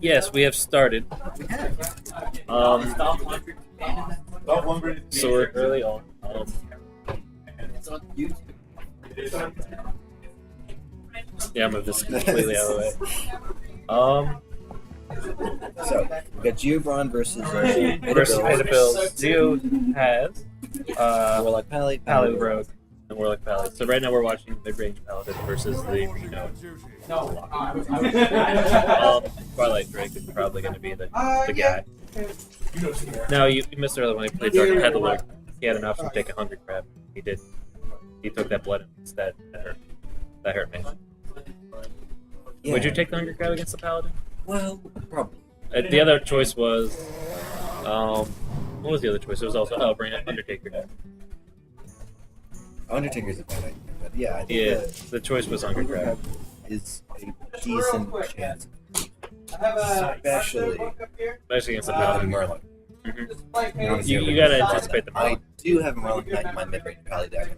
Yes, we have started. So we're early on. Yeah, I'm this completely out of the way. So we got GeoBraun versus PayDaBilz. Geo has Warlock Pally, Pally Rogue, and Warlock Pally. So right now we're watching mid-range Paladin versus the Reno. Twilight Drake is probably going to be the guy. No, you missed earlier when he played Dark Headlord. He had an option to take a Hungry Crab. He did. He took that blood instead. That hurt me. Yeah. Would you take the Hungry Crab against the Paladin? Well, probably. The other choice was, what was the other choice? It was also bring Undertaker. Undertaker's a bad idea, but yeah, I think the choice was Hungry Crab. Is a decent chance, especially Against the Paladin. Merlin. Mm-hmm. You gotta anticipate the Merlin. I do have a Merlin Knight in my mid-range Pally deck.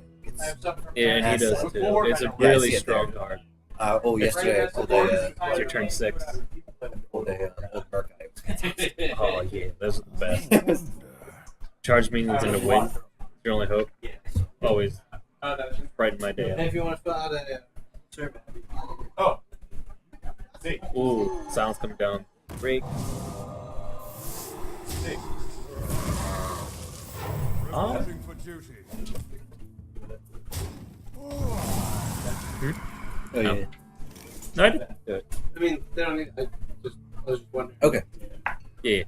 Yeah, and he does too. It's a really strong card. Yesterday I pulled a... it's your turn 6. Old Archive. Oh yeah, those are the best. Charge minions into win. It's your only hope. Always brighten my day up. If you want to fill out a survey. Oh. Ooh, sounds coming down. Break. Oh. Oh yeah. No, I didn't do it. I mean, they don't need. I was just wondering. Okay. Yeah.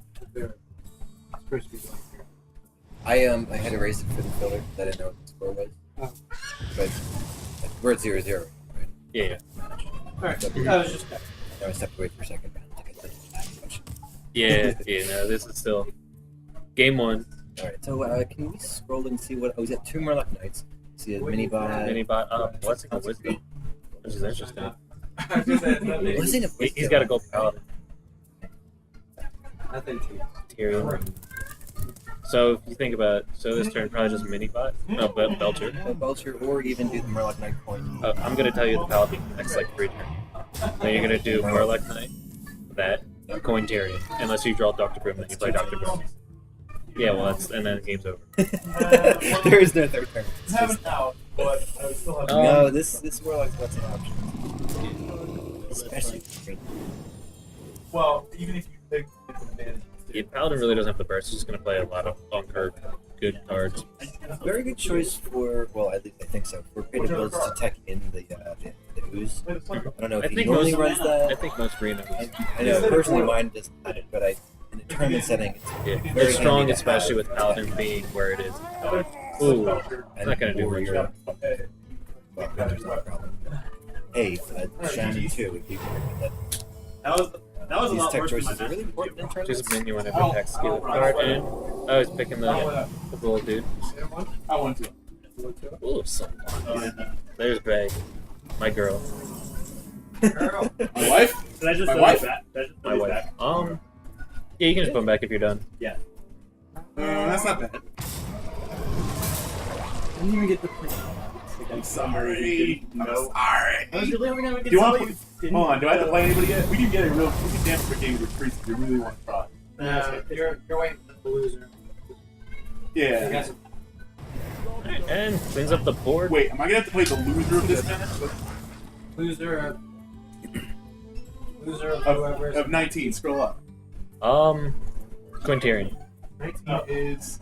I had erased it for the filler. I didn't know what the score was. Oh. But we're at 0-0, right? Yeah. Alright. So, I was just. I stepped away for a second. Yeah. No, this is still game 1. Alright, so can we scroll and see what... Oh, he's got 2 Murloc Knights. See a mini-bot. Mini-bot up. Blessing of Wisdom. Which is interesting. Blessing of Wisdom. He's got to go Paladin. I think Tyrion. So if you think about it, so this turn probably just mini-bot. No, Belcher. Belcher, or even do the Murloc Knight coin. I'm going to tell you the Paladin next like 3 turns. Then you're going to do Murloc Knight, that, coin Tyrion. Unless you draw Dr. Broom, then you play Dr. Broom. Yeah, well, and then the game's over. There is no third turn. But I would still have No, this Warlock's got some options. Especially. Well, even if you pick different advantages. Yeah, Paladin really doesn't have the burst. He's just going to play a lot of on-card good cards. Very good choice for, well, at least I think so, for PayDaBilz to tech in the ooze. I don't know if he normally runs that. I think most green I know, personally mine doesn't have it, but in a tournament setting, it's strong, especially with Paladin being where it is. Ooh, it's not going to do much. Well, there's no problem. Hey, Shannon too, if you can that. That was a These lot tech worse choices than are really important in tournaments. Just menu whenever attack skill card in. I was picking the little dude. I want to. Ooh, there's Bay, my girl. My wife? Did I just My put wife? it back? Did I just put My it wife. back? Yeah, you can just put him back if you're done. Yeah. That's not bad. I didn't even get the print. I'm sorry. No. Sorry. I was really hoping I would Do get you want somebody to who hold on, do I have to play anybody yet? We can get a real damn quick game with Priest if you really want to try. You're waiting for the loser. Yeah. And cleans up the board. Wait, am I gonna have to play the loser of this match? Loser of whoever. Of 19, scroll up. Quintarian. 19 is...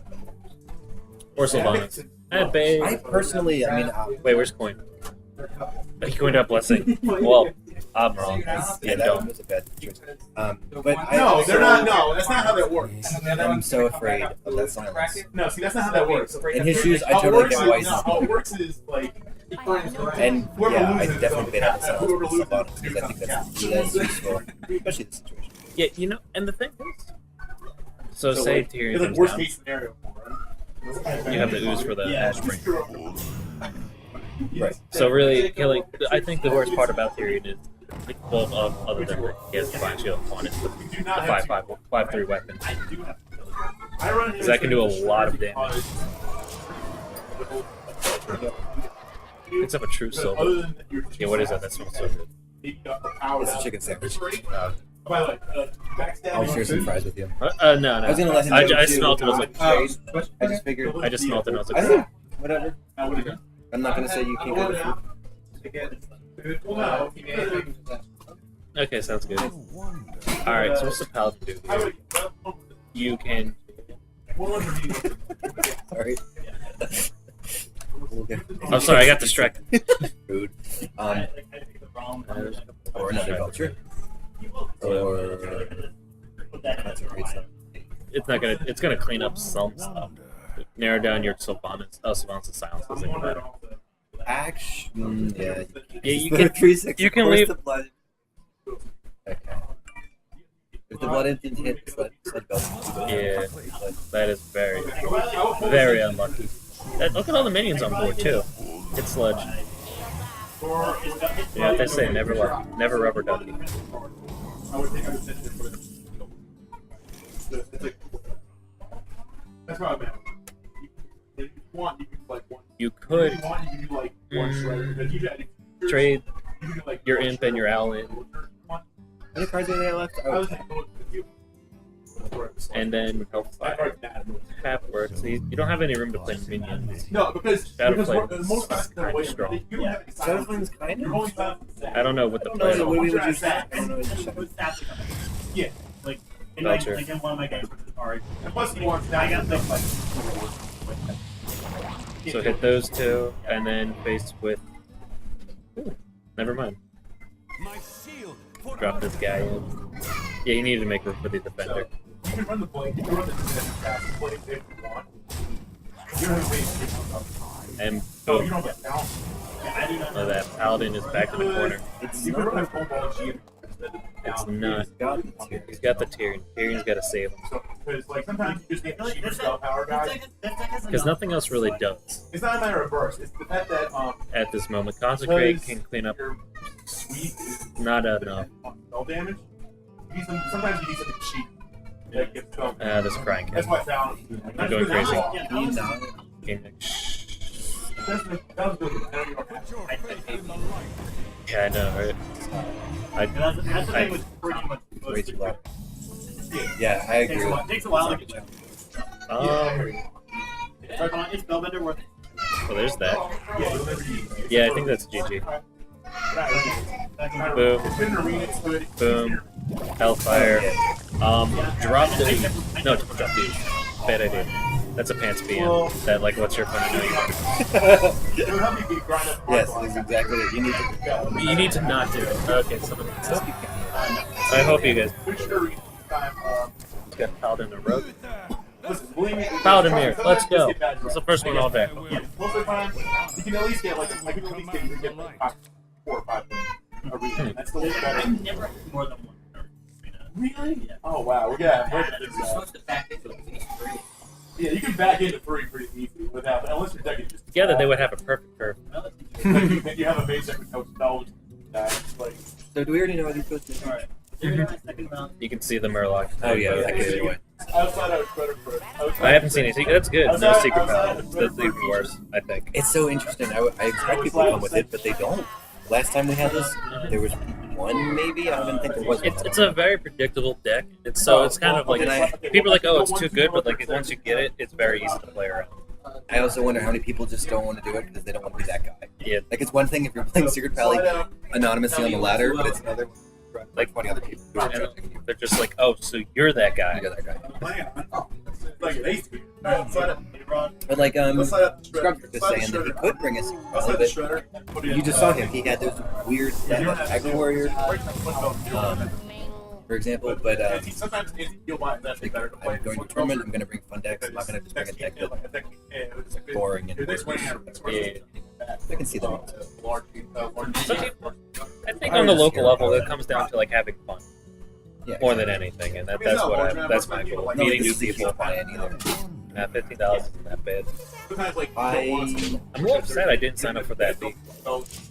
Or Sylvanas. Bay. I personally, I mean, Wait, where's Coin? He coined up Blessing. Well, I'm wrong. yeah, that one was a bad choice. But No, they're not. No, that's not how that works. I'm so afraid of that silence. No, see, that's not how that works. In his shoes, I How it totally works get is, why he's no, how it works is like And whoever yeah, I loses definitely bet on the silence whoever with loses Sylvanas because I think that's useful, especially in this situation. Yeah, you know, and the thing is, so say Tyrion it's like comes worst down, case scenario. you have the ooze for the Ash Spring. Right. So really, killing. I think the worst part about Tyrion is, well, other than that he has Divine Shield on it, the 5/3 weapon. Because that can do a lot of damage. Except a true silver. Yeah, what is that? That smells so good. It's a chicken sandwich. By the way, I'll share some fries with you. No. I was gonna let him I know too. smelt it. I was like, I just figured. I just smelt it. And I was I like, said, whatever. I'm not gonna say you can't go to food. okay, sounds good. All right, so what's the paladin do here? You can. Sorry. I'm sorry, I got distracted. Food. Or another culture. Or It's gonna clean up some stuff. Narrow down your Sylvanas. Oh, Sylvanas is silence. Doesn't even matter. Action. Yeah. You The can. 3/6, you can of course leave- The blood. Okay. If the blood didn't hit the sled belt. Yeah, that is very, very unlucky. Look at all the minions on board too. It's sludge. Yeah, they say never rubber ducky. That's what I meant. If you want, you can like one. You could If you want, you can do like one shredder. Because usually, trade you can do, like, your imp and your owl in, How many cards are there left? I Oh, was thinking going with you. and then Hellfire. Half works. So you don't have any room to play minions. No, because Shadowflame the most is kinda strong. You don't have any Shadowflame's kind You're of. only I don't know what the No, plan what is. would you say? I don't know what you said. Yeah. Like Belcher. in one of my games, which is hard. And plus, you want I got the So hit those two, and then face with. Ooh, never mind. Drop this guy in. Yeah, you need to make room for the defender. You can run the blink. You can run the fast blink if you want. You don't have to pay. And So you boom. don't get down. Oh, that paladin is back in the corner. It's You can not. run a full ball G. It's not. Got the tier. He's got the Tyrion. Tyrion's got to save him. So, because like sometimes you just get cheaper spell power guys. Because nothing else really does It's not a matter of burst. It's the fact that at this moment. Consecrate because can clean up. your sweet is Not enough. spell damage. Sometimes you need something cheap that gets spell. This crying That's cat. what I found. I'm going crazy. He not. Game like, shh. That was good. Yeah, I know, right? That's the thing with pretty much Way too loud. Yeah, I agree. It takes a while to get you. It's Spellbender worth it. Well, there's that. Yeah, I think that's GG. Boom. It's been an arena. It's good. Boom. Hellfire. Drop the. No, drop the. Bad idea. That's a pants BM. That like lets your opponent know you got it. It would help you grind up. Yes, that's exactly it. You need to. You need to not do it. Okay, someone. I hope you guys Which arena time? got Paladin and Rogue. Listen, believe me. Paladin here. Let's sometimes go. you just get bad It's the rolls. first one all day. Yeah, most of the time, you can at least get like you can at least get like 4 or 5 arena. That's the least better. I've never had more than one. Really? Oh wow, we gotta have You're supposed to back into it. Yeah, you can back into 3 pretty easily without, unless your deck is just Together they would have a perfect curve. like you have a base deck with no spells. Like So do we already know what these supposed to do? Alright. Here's my second round. You can see the Murloc. Oh yeah, that goes either way. outside, I was better for it. I haven't seen anything. That's good. No secret Paladin. That's even worse, I think. It's so interesting. I expect people to come with it, but they don't. Last time we had this, there was one maybe. I don't even think there was one. It's a very predictable deck. It's kind of like people are like, oh, it's too good, but like once you get it, it's very easy to play around. I also wonder how many people just don't want to do it because they don't want to be that guy. Yeah, Like it's one thing if you're playing Secret Pally anonymously on the ladder, but it's another like 20 other people who are and judging you. they're just like, oh, so you're that guy. You're that guy. Like an ace. But like Let's slide up the Scrub shredder. was saying that he could bring us Secret Let's Pally, slide the but shredder. Put it you in. just saw him. He had those weird Agri Warrior, for example. But Sometimes you'll buy that like, better to play. I'm going to a tournament. I'm going to bring fun decks. I'm not going to just bring a deck that's boring and Yeah. I can see that. I think on the local level, it comes down to like having fun Yeah. more than anything, and that's my goal. No, Meeting new this is people. buying either. $50 isn't that bad. I I'm a little upset I didn't sign up for that league.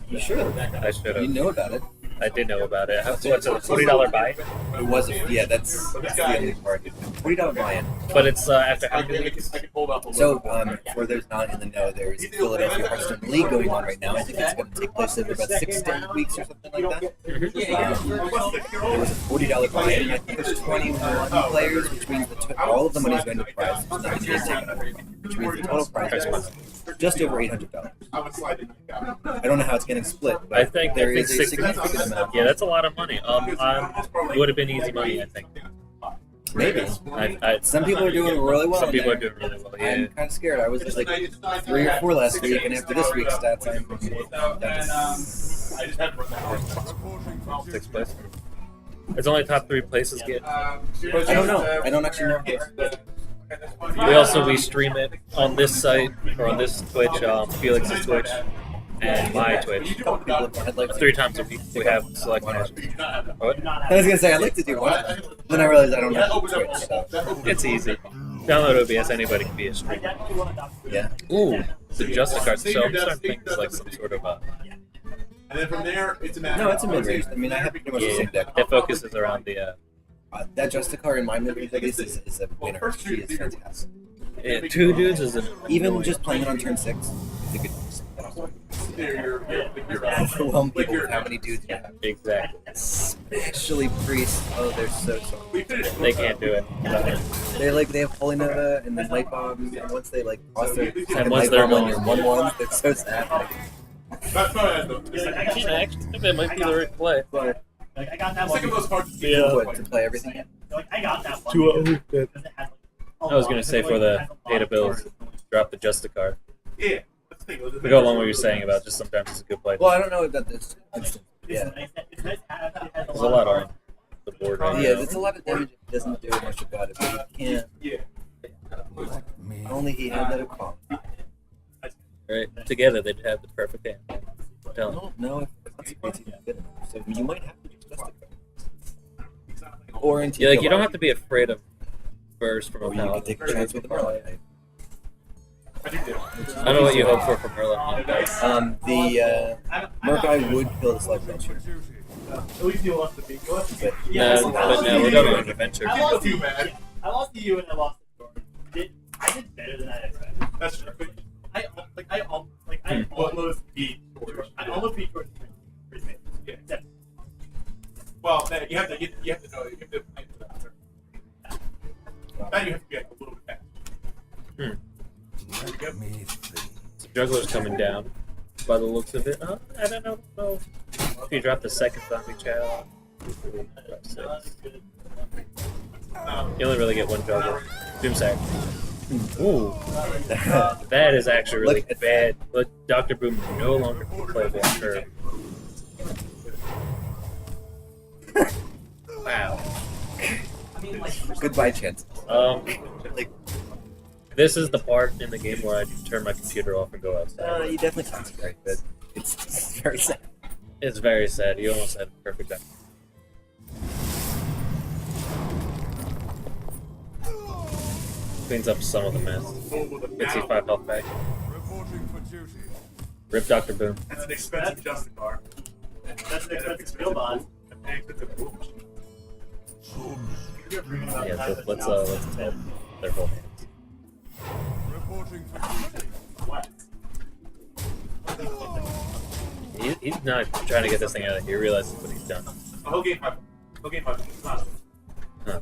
you should have. I should You have. know about it. I did know about it. What's a $40 buy? It wasn't. Yeah, that's the only part. $40 buy-in. But it's after how I many can, weeks? I can hold up a So, little. for those not in the know, there's a Philadelphia Hearthstone League going on right now. I think it's going to take place over about 6 to 8 weeks or something like that. There was a $40 buy-in. I think there's 21 players, which means all of the money is going to prize. Nothing is taken over, which means the total prize is just over $800. I would slide it down. I don't know how it's getting split, but I think there is a 60. significant amount. Yeah, that's a lot of money. It would have been easy money, I think. Maybe. I, Some people are doing really well. some people are there. doing really well. Yeah. I'm kind of scared. I was at like 3 or 4 last week, and after this week's stats, I'm down to I just had to run that. 6th place. It's only top 3 places get. I don't know. I don't actually know. We stream it on this site or on this Twitch, Felix's Twitch, and my Twitch. I'd like to 3 times a week we have select matches. What? I was gonna say I'd like to do one of them. Then I realized I don't have Twitch. So. It's easy. Download OBS. Anybody can be a streamer. Yeah. Ooh, the Justicards. So I'm starting to think it's like some sort of And then from there, it's a matter. No, it's a mid-range. I mean, I have pretty much the same deck. it focuses around the. That Justicar in my mid-range is a winner. She is fantastic. 2 dudes is an. Even just playing it on turn 6, it's a good You're overwhelm people with how many dudes you have. Exactly. Especially priests. Oh, they're so soft. They can't do it. They have Holy Nova and then Light Bombs, and once they like toss their And once Light they're Bomb on your gone. 1/1, it's so sad. That's not as though. I actually think that might be the right play. But Like, I got that Second one. most hard to see. Yeah. what, to play everything in? Like, I got that one. 2-0. because it has, like, I was gonna say for the PayDaBilz, drop the Justicar. Yeah. We go along what you're saying about just sometimes it's a good play. Well, I don't know about this instance. Yeah. It's nice to have. It has There's a lot on the board right Yeah, now. there's a lot of damage. It doesn't do much about it, but he can't. Yeah. Only he had that call. Right? Together they'd have the perfect hand. I'm I telling you. don't know if the consequences are good enough. So you might have to just Justify. Or into Yeah, like you don't have to be afraid of burst from a Or you could paladin. take a chance with the Merlin. I don't know what you hope for from Merlin. The Murkai would kill the Slug Venture. At least you lost the big one. But But no, we're going on adventure. I lost too bad. I lost to you and I lost to Jordan. I did better than I expected. That's true. I almost beat Jordan. I almost beat Jordan. Yeah. Well, then you have to know. You have to plan for that. Then you have to be like, a little bit faster. So Juggler's coming down by the looks of it. I don't know if you drop the second zombie child. You only really get one Juggler. Doomsack. Ooh. That is actually really Look at bad. But Dr. Boom no longer playable on turn. Wow. goodbye chance. Like, this is the part in the game where I turn my computer off and go outside. You definitely concentrate, but it's very sad. It's very sad. You almost had a perfect time. Cleans up some of the mess. Gets you 5 health back. Rip Dr. Boom. That's an expensive Justicar. That's an expensive GeoBraun. Yeah, so let's add their whole hands. He's not trying to get this thing out of here. He realizes what he's done. He'll gain 5. He'll gain 5. It's not. Huh.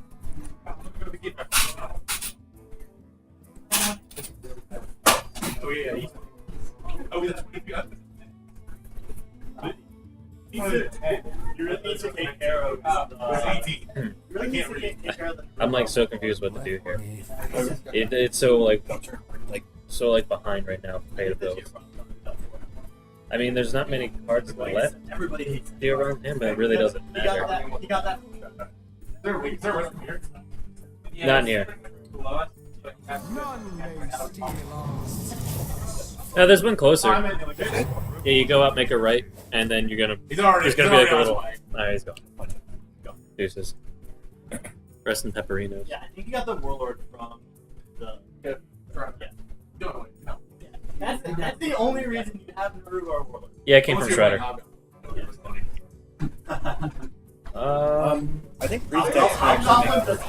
He'll gain 5. Oh yeah. Oh, that's 20. He's at 10. You really need to take care of. It's 18. You really need to take care of the. I'm like so confused what to do here. It's so like behind right now for PayDaBilz. I mean, there's not many cards left. Everybody hates it. Around him, but it really doesn't He got matter. that. He got that. Is there a rest here? Not near. No, there's one closer. Yeah, you go out, make a right, and then you're gonna. He's already. There's gonna be like a little. on his way. Alright, he's gone. Deuces. Rest in pepperinos. Yeah, I think he got the Warlord from the. Yeah. Yeah. That's the only reason you have Naru or Warlord. Yeah, it came from Shredder. I think brief I'll text call him actually the.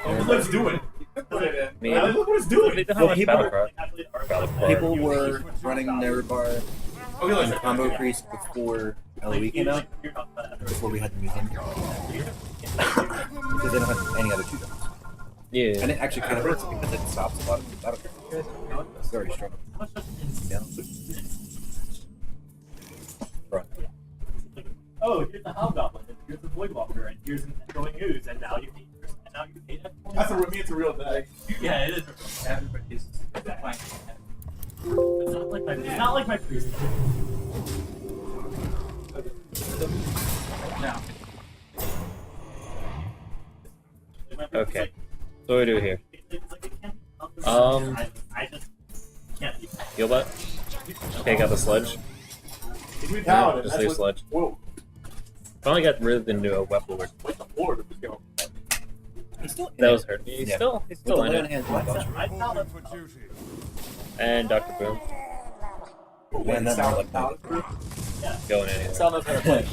Let's do it. mean, Look what it's doing. they don't have Well, much people- battle card. Battle card. People were running their bar Okay, and let's combo crease before LOE came out, before we had the museum. Because they don't have any other 2-drops. Yeah. And it actually kind of hurts because it stops a lot of the battle cards. It's very strong. Yeah. Right. Oh, here's the Hobgoblin, and here's the Voidwalker, and here's an Echoing Ooze, and now you hate that. That's it's a real thing. Yeah, it is. Everybody's playing. It's not like my priest. No. Okay. So what do we do here? I just can't. Heal bot? Take out the sludge. If we No, Paladin, just that's leave what- sludge. Whoa. Finally got rid of the new weapon word. Wait, the Lord, let's go. He's still in That it. was hurt. He's Yeah. still With in the lay on it. hands and the dodge. And Dr. Boom And then Sound like that. going anywhere. Sound knows how to play.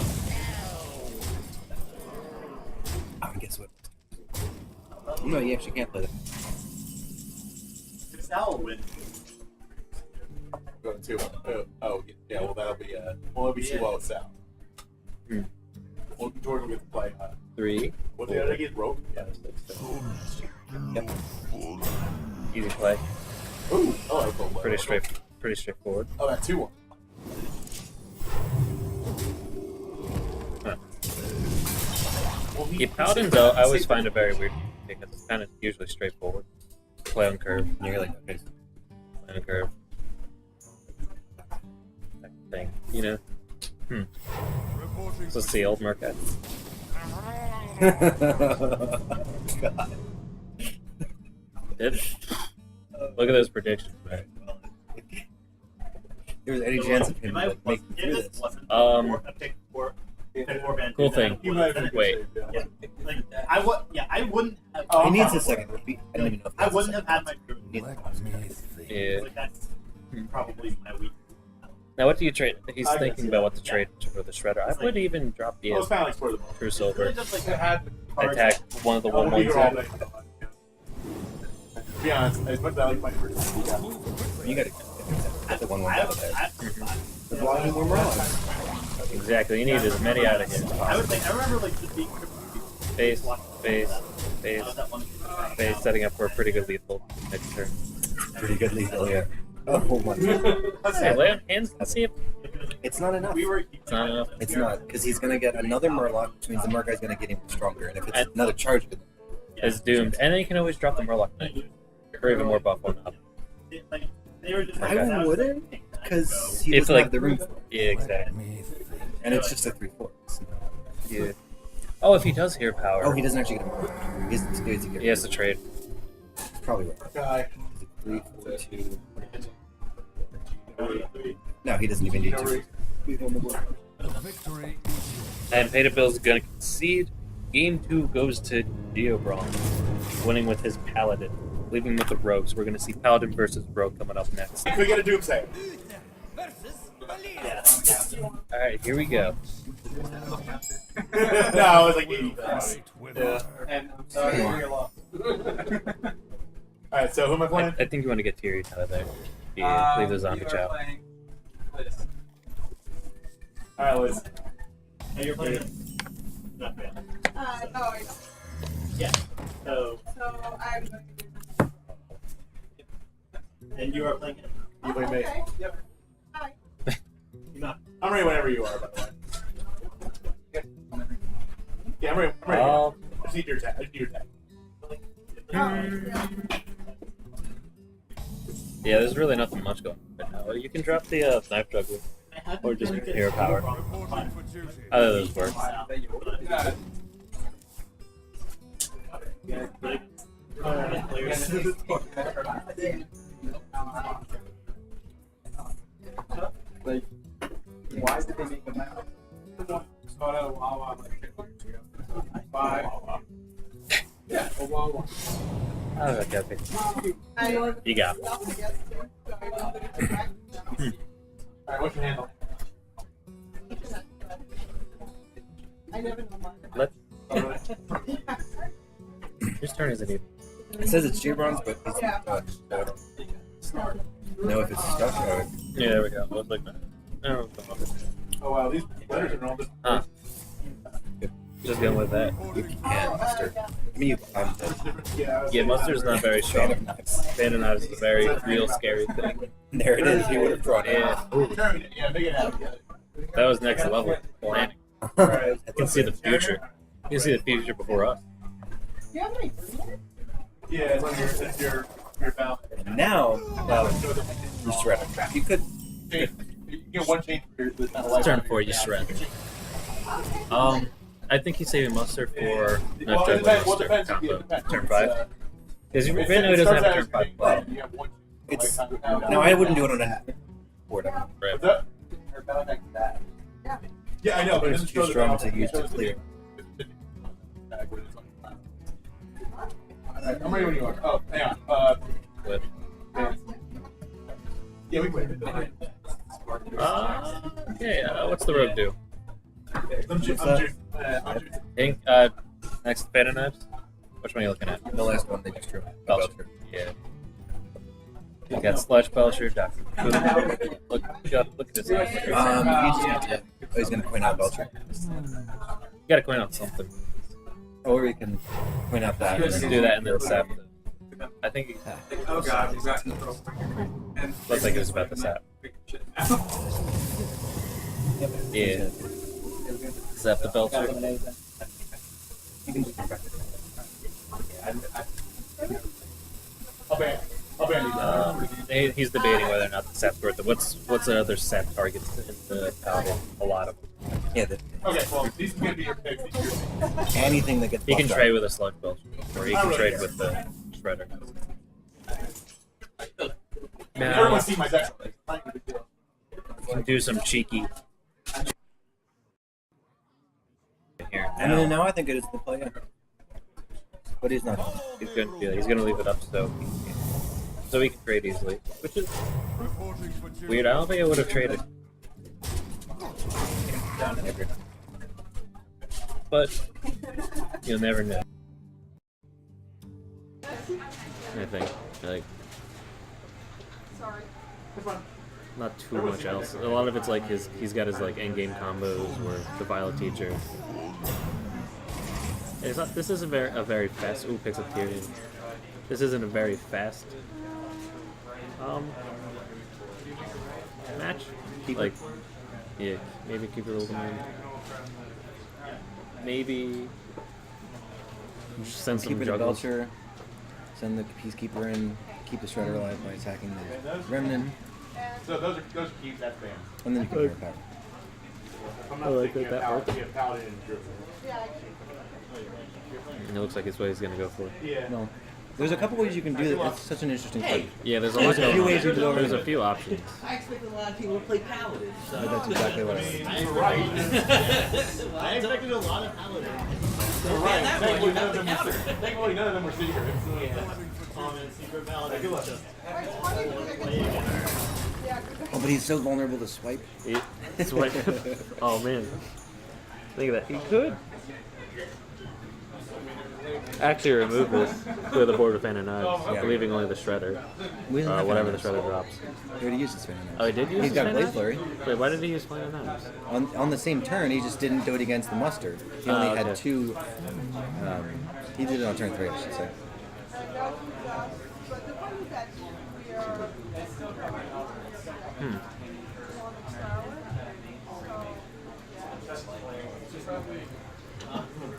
Oh, and guess what? No, you actually can't play that. Sal win. Go to 2. Oh, yeah, well, that'll be, well, it'll be too low Sal. Hmm. Well, Jordan will get to play, 3. what did I get? Rope? Yeah, 6. Yep. Easy play. Ooh, oh, I go low. Pretty straightforward. Oh, that 2-1. Huh. Well, Yeah, Paladins, though, I always find it very weird because it's kind of usually straightforward. Play on curve, And you're like, okay. play on curve. That thing, you know? So it's the old Mercat. God. Look at those predictions, man. There's any chance of him If I like, making if through this this. wasn't Um, a pick four band, Cool then thing. You might have Wait. Yeah, like I wouldn't have. Oh, He needs probably. a second repeat. I don't even know if I that's wouldn't a have had my crew. Yeah. Like that's probably my weak. Now, what do you trade? He's I thinking guess, about what to trade for the Shredder. I would even drop the Oh, it's kind of like Sport of the Moment. True It's Silver. really just like It had the cards. Attack one of the Oh, we'll be 1/1s. here all day. To be honest, as much as I like my first, You gotta get the 1-1 I down have, there. I, The blocking more Morons. Exactly. You need as many out of here. I would think I remember like just being Face, face, face, that one. face, setting up for a pretty good lethal next turn. Pretty good lethal, yeah. Oh my god. Hey, lay on hands and see if It's not enough. it's not enough. It's not, because he's gonna get another Murloc, which means the Murkai's gonna get even stronger, and if it's And- another charge, It's doomed. And then you can always drop the Murloc Knight. Or even more buff one up. I wouldn't, because he It's doesn't like- have the room for it. Yeah, exactly. And it's just a 3/4. Yeah. Oh, if he does hear power. Oh, he doesn't actually get a Murloc. He has to get He has to trade. Probably right. guy. 3, 4, 2. No, he doesn't even need to. And PayDaBilz is going to concede. Game 2 goes to GeoBraun, winning with his Paladin, leaving with the Rogues. We're going to see Paladin versus Rogue coming up next. If we get a Doomsday. Alright, here we go. No, it was like 85. Yeah. And I'm sorry you lost. Alright, so who am I playing? I think you want to get Tyrion out of there. Yeah, leave the zombie chow. Alright, Liz. Hey, you're playing. Not bad. No, I don't. Yeah. So, So I'm going and you are playing it. You play me. Okay. Yep. Hi. You're not. I'm ready whenever you are, by the way. Yeah, I'm ready. I'm ready. I just need your tag. I just need your tag. Yeah, there's really nothing much going on right now. You can drop the Knife Juggler, or just Hero Power. Either of those work. Why did they make a map? Yeah. Oh, okay, okay. You got it. Alright, what's your handle? I never know mine. Let's Oh, really? Whose turn is it even? It says it's GeoBraun's, but it's Yeah. know if it's stuck or Yeah, there we go. Looks like that. No, Oh wow, these letters are all just. huh. Just going with that. you can mustard. I mean, Yeah, mustard's not very fan strong. of knives. Fan of knives is a very real scary thing. There it is. He would have drawn it. Yeah, Yeah, make it happen. that was next level planning. You can see the future. You can see the future before us. Do you have any food? Yeah, it's on your ballot. And now, you shredder. You could. You get one change for your Turn 4, you shred. I think he's saving mustard for not turn 1 mustard combo. Turn 5. Because right now he doesn't have a turn 5 play. It's no, I wouldn't do it on a board. Right. Yeah, I know, but It's it's too strong to use to clear. I'm ready when you are. Oh, hang on. What? Yeah, we can. Okay, what's the rogue do? Ink, next fan of knives? Which one are you looking at? The last one they just drew. Belcher. Yeah. You got Sludge Belcher, Dr. Look at this. He's gonna point out Belcher. You gotta point out something. Or we can point out that. Let's do that and then sap. I think Oh god, exactly. looks like it was about the sap. Yeah. Zap the Belcher. I'll ban you. He's debating whether or not the sap's worth it. What's the other sap targets in the paladin? A lot of them. Yeah, Okay, well, these can be your picks. These are your picks. anything that gets. He can buffed trade up. with a Sludge Belcher, or he can trade with the Shredder. Now, Everyone's seen my deck. can do some cheeky here. I mean, now I think it is the play. But he's not. He's gonna do that. He's gonna leave it up so he can trade easily, which is weird. I don't think I would have traded down and every time, but you'll never know. I think like Sorry. not too much else. A lot of it's like he's got his like end game combos where the Violet Teacher. It's not, this isn't a very fast. Ooh, picks up Tyrion. This isn't a very fast match. Like, yeah, maybe keep it open. Maybe just send some Keep it a juggles. Belcher. Send the Peacekeeper in. Keep the Shredder alive by attacking the Remnant. So those are keys, that's banned. And then you can air power. I'm I like that works. Paladin and Druid. And it looks like it's what he's gonna go for. Yeah. No. There's a couple ways you can do that. It's such an interesting card. Yeah, there's a There's lot a few going ways on. you can go There's over a few options. I expected a lot of people to play Paladin. So. But that's exactly what I was. You're right. I expected a lot of Paladin. So You're right. right. That Thankfully, way you none have of the them were counter. thankfully, none of them were secrets. Common secret Paladin. Good luck. Oh, but he's so vulnerable to swipe. It's like, oh man, think of that. He could actually remove this to the board with Fan and Knives, Yeah. leaving only the Shredder, We doesn't have whatever the Fan and Shredder drops. Knives. He already used his Fan and Knives. Oh, he did use He's his got Fan Blade and Flurry. Knives? Wait, why did he use Fan and Knives? On the same turn, he just didn't do it against the Mustard. He only okay. had two. He did it on turn 3, I should say.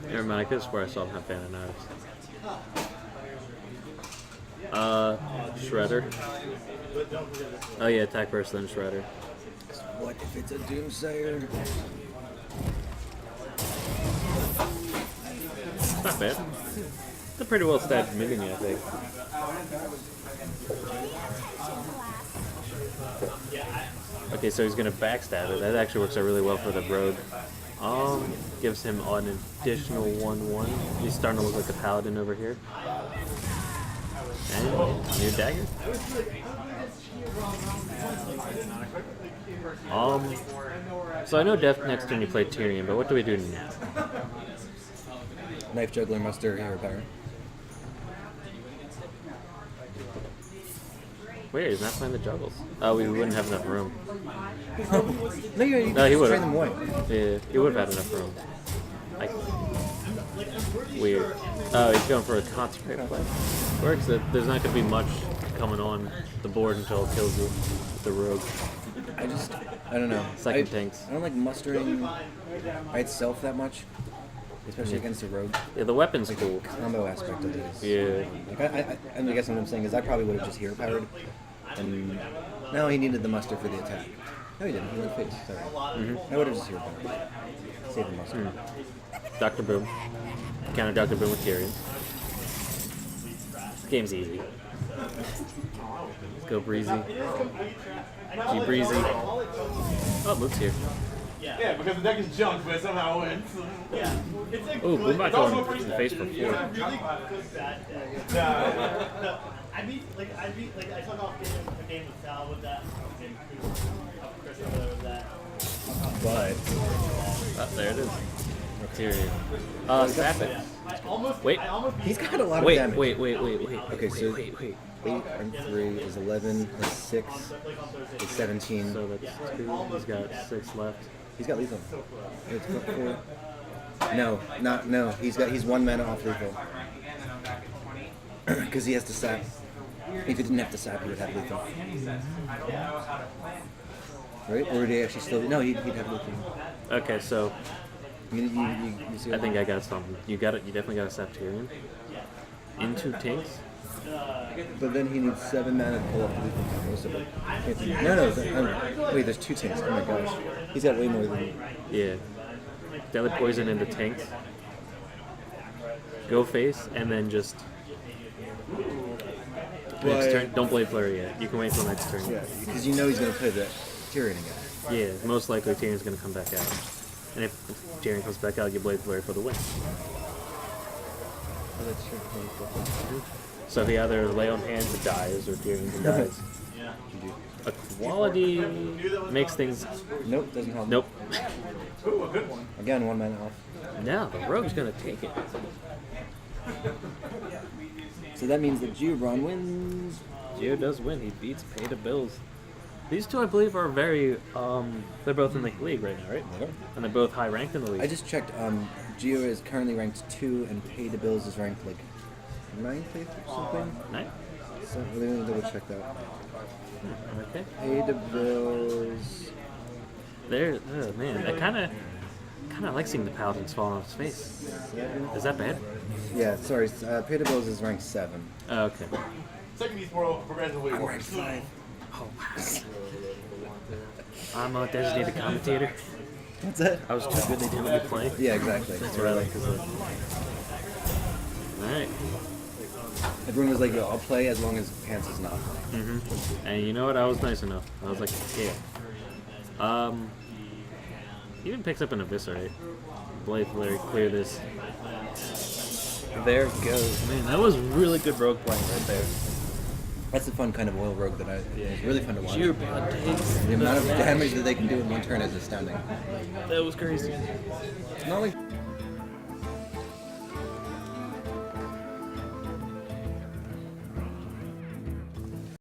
Never mind, I could have swore I saw him have Fan and Knives. Shredder. Oh yeah, attack first, then Shredder. What if it's a Doomsayer? It's not bad. It's a pretty well stacked minion, I think. Okay, so he's gonna backstab it. That actually works out really well for the rogue. Gives him an additional 1/1. He's starting to look like a paladin over here. And new dagger. So I know Death next turn you play Tyrion, but what do we do now? Knife Juggler, Muster, Hero Power. Wait, he's not playing the juggles. Oh, we wouldn't have enough room. No, you No, he just would train them away. Yeah, he would have had enough room. Weird. Oh, he's going for a concentrate play. Works that there's not going to be much coming on the board until it kills you with the rogue. I don't know. Second tanks. I don't like mustering by itself that much, especially against a rogue. Yeah, the weapon's Like cool. the combo aspect of it is. Yeah. Like I guess what I'm saying is I probably would have just hero powered, and no, he needed the muster for the attack. No, he didn't. He went face. Sorry. I would have just hero powered. Save the muster. Dr. Boom. Counter Dr. Boom with Tyrion. This game's easy. Let's go Breezy. G Breezy. Oh, Luke's here. Yeah, because the deck is junk, but somehow it wins. Yeah. It's like, Ooh, Boom back going in the face for 4. I took off a game with Sal with that. Chris or whatever that. But Oh, there it is. Tyrion. Snap it. Wait. he's got a lot of Wait, damage. wait. Okay, so wait. 8 and 3 is 11 plus 6 is 17. So that's 2. He's got 6 left. He's got lethal. It's 4. No. He's 1 mana off lethal. Because he has to sap. If he didn't have to sap, he would have lethal. Right? Or would he actually still? No, he'd have lethal. Okay, so You see I think I got something. You got it. You definitely got a Sap Tyrion. Into tanks. But then he needs 7 mana to pull off the lethal most of it. No. Wait, there's 2 tanks. Oh my gosh. He's got way more than. Yeah. Deadly poison into tanks. Go face and then just next turn. Don't blade flurry yet. You can wait till next turn. Yeah, because you know he's going to play the Tyrion again. Yeah, most likely Tyrion's gonna come back out. And if Tyrion comes back out, you blade flurry for the win. Oh, that's true. So he either lay on hands and dies, or Tyrion dies. Equality makes things. Nope, doesn't help. Nope. Again, 1 mana off. Now the rogue's gonna take it. So that means that GeoBraun wins. Geo does win. He beats PayDaBilz. These two, I believe, are very. They're both in the league right now, right? Yeah. And they're both high ranked in the league. I just checked. Geo is currently ranked 2, and PayDaBilz is ranked like 9th or something. Nice. So let me double check that. Okay. PayDaBilz. There, oh man, I kind of like seeing the paladins fall off his face. 7. Is that bad? Yeah, sorry. PayDaBilz is ranked 7. Oh, okay. Second East World progressively I'm worse. ranked 5. Oh wow. I'm a designated commentator. What's that? I was too good. They didn't let me play. Yeah, exactly. That's what I like. All right. Everyone was like, "Yo, I'll play as long as Pants is not." And you know what? I was nice enough. I was like, yeah. He even picks up an Eviscerate. Blade Flurry, clear this. There it goes. Man, that was really good rogue playing right there. That's the fun kind of oil rogue that it's really fun to watch. GeoBraun takes The amount of damage that they can do in 1 turn is astounding. That was crazy. Not like